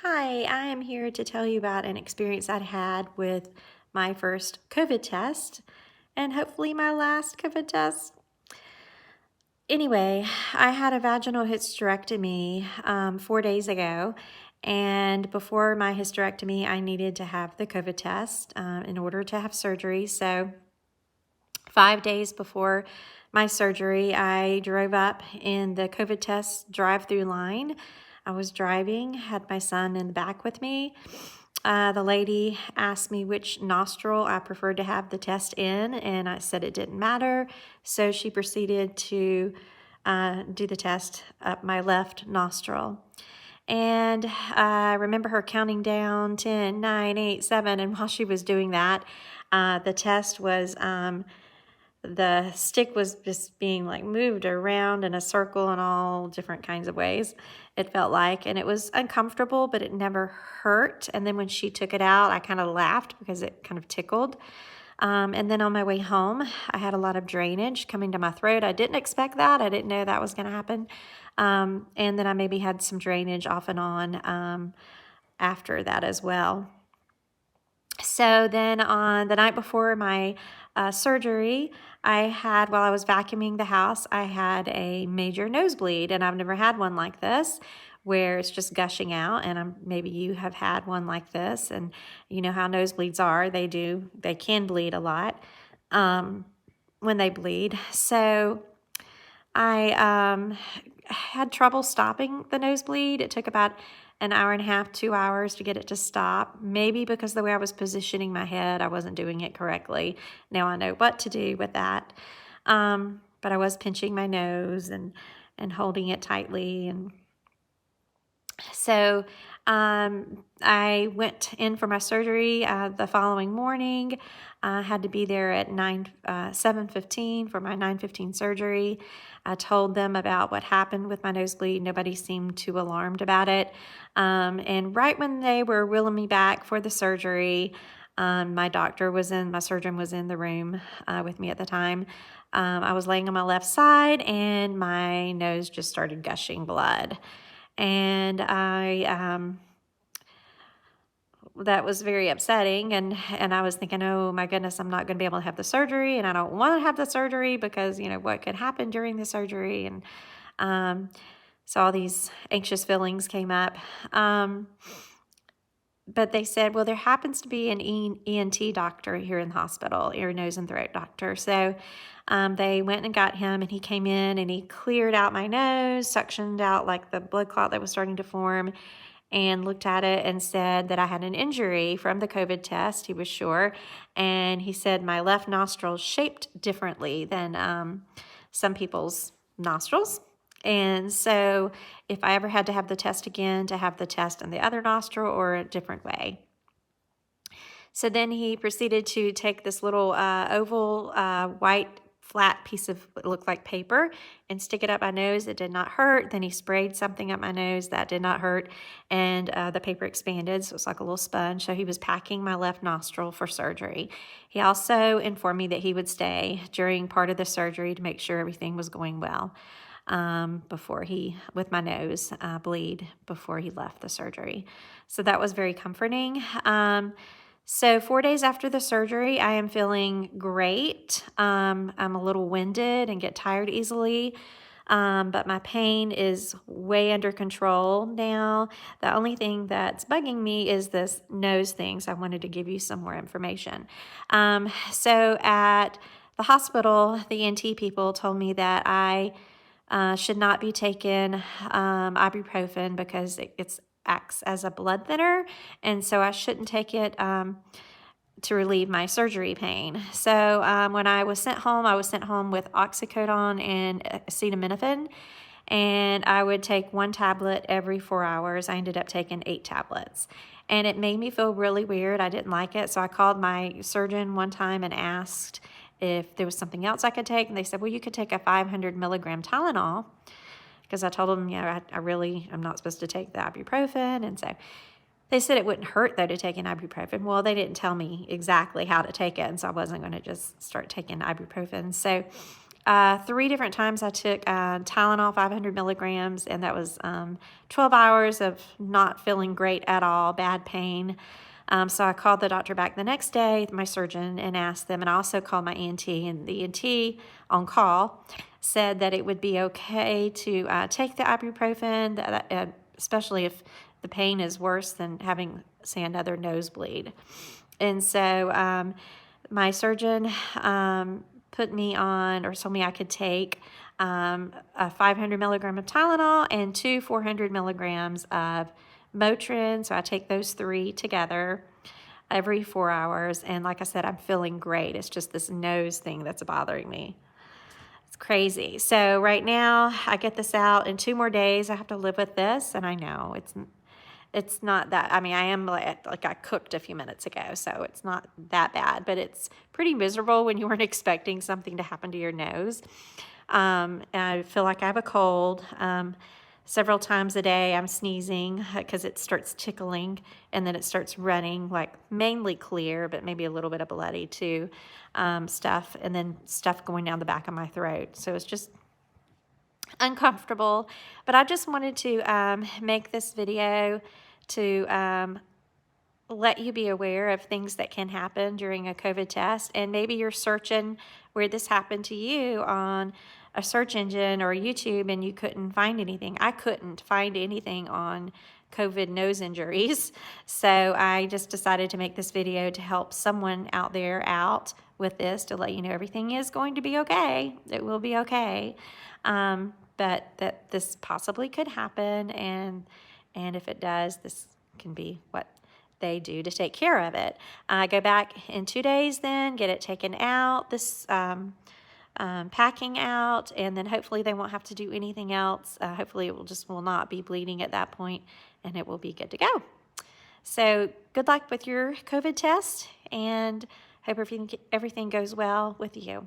Hi, I am here to tell you about an experience I had with my first COVID test and hopefully my last COVID test. Anyway, I had a vaginal hysterectomy 4 days ago, and before my hysterectomy, I needed to have the COVID test in order to have surgery. So, 5 days before my surgery, I drove up in the COVID test drive-through line. I was driving, had my son in the back with me. The lady asked me which nostril I preferred to have the test in, and I said it didn't matter. So she proceeded to do the test up my left nostril. And I remember her counting down 10, 9, 8, 7. And while she was doing that, the test was the stick was just being like moved around in a circle in all different kinds of ways, it felt like. And it was uncomfortable, but it never hurt. And then when she took it out, I kind of laughed because it kind of tickled. And then on my way home, I had a lot of drainage coming to my throat. I didn't expect that. I didn't know that was going to happen. And then I maybe had some drainage off and on after that as well. So then on the night before my surgery, while I was vacuuming the house, I had a major nosebleed, and I've never had one like this where it's just gushing out. And maybe you have had one like this, and you know how nosebleeds are. They can bleed a lot when they bleed. So I had trouble stopping the nosebleed. It took about an hour and a half, 2 hours to get it to stop. Maybe because the way I was positioning my head, I wasn't doing it correctly. Now I know what to do with that. But I was pinching my nose and holding it tightly. And so I went in for my surgery the following morning. I had to be there at 7:15 for my 9:15 surgery. I told them about what happened with my nosebleed. Nobody seemed too alarmed about it. And right when they were wheeling me back for the surgery, my surgeon was in the room with me at the time. I was laying on my left side and my nose just started gushing blood. And that was very upsetting. And I was thinking, oh my goodness, I'm not going to be able to have the surgery, and I don't want to have the surgery because, what could happen during the surgery. And so all these anxious feelings came up. But they said, well, there happens to be an ENT doctor here in the hospital, ear, nose, and throat doctor. So they went and got him, and he came in and he cleared out my nose, suctioned out like the blood clot that was starting to form, and looked at it and said that I had an injury from the COVID test. He was sure. And he said my left nostril shaped differently than some people's nostrils. And so if I ever had to have the test again, to have the test in the other nostril or a different way. So then he proceeded to take this little oval white flat piece of what looked like paper and stick it up my nose. It did not hurt. Then he sprayed something up my nose that did not hurt, and the paper expanded, so it's like a little sponge. So he was packing my left nostril for surgery. He also informed me that he would stay during part of the surgery to make sure everything was going well with my nose bleed before he left the surgery. So that was very comforting. So 4 days after the surgery, I am feeling great. I'm a little winded and get tired easily, but my pain is way under control now. The only thing that's bugging me is this nose thing, so I wanted to give you some more information. So at the hospital, the ENT people told me that I should not be taking ibuprofen because it acts as a blood thinner, and so I shouldn't take it to relieve my surgery pain. So when I was sent home with oxycodone and acetaminophen, and I would take one tablet every 4 hours. I ended up taking 8 tablets, and it made me feel really weird. I didn't like it, so I called my surgeon one time and asked if there was something else I could take, and they said, well, you could take a 500 milligram Tylenol, because I told them, I'm not supposed to take the ibuprofen. And so they said it wouldn't hurt, though, to take an ibuprofen. Well, they didn't tell me exactly how to take it, and so I wasn't going to just start taking ibuprofen. So 3 different times I took Tylenol 500 milligrams, and that was 12 hours of not feeling great at all, bad pain. So I called the doctor back the next day, my surgeon, and asked them, and I also called my ENT, and the ENT on call said that it would be okay to take the ibuprofen, especially if the pain is worse than having, say, another nosebleed. And so my surgeon put me on, or told me I could take a 500 milligram of Tylenol and 2 400 milligrams of Motrin. So I take those 3 together every 4 hours. And like I said, I'm feeling great. It's just this nose thing that's bothering me. It's crazy. So right now I get this out in 2 more days. I have to live with this. And I know it's not that, I mean, I am like I cooked a few minutes ago, so it's not that bad, but it's pretty miserable when you weren't expecting something to happen to your nose. And I feel like I have a cold. Several times a day I'm sneezing because it starts tickling, and then it starts running, like mainly clear, but maybe a little bit of bloody too, stuff, and then stuff going down the back of my throat. So it's just uncomfortable. But I just wanted to make this video to let you be aware of things that can happen during a COVID test. And maybe you're searching where this happened to you on a search engine or YouTube and you couldn't find anything. I couldn't find anything on COVID nose injuries. So I just decided to make this video to help someone out there out with this, to let you know everything is going to be okay. It will be okay. But that this possibly could happen, and if it does, this can be what they do to take care of it. Go back in 2 days then, get it taken out, this packing out, and then hopefully they won't have to do anything else. Hopefully it will not be bleeding at that point, and it will be good to go. So good luck with your COVID test, and hope everything goes well with you.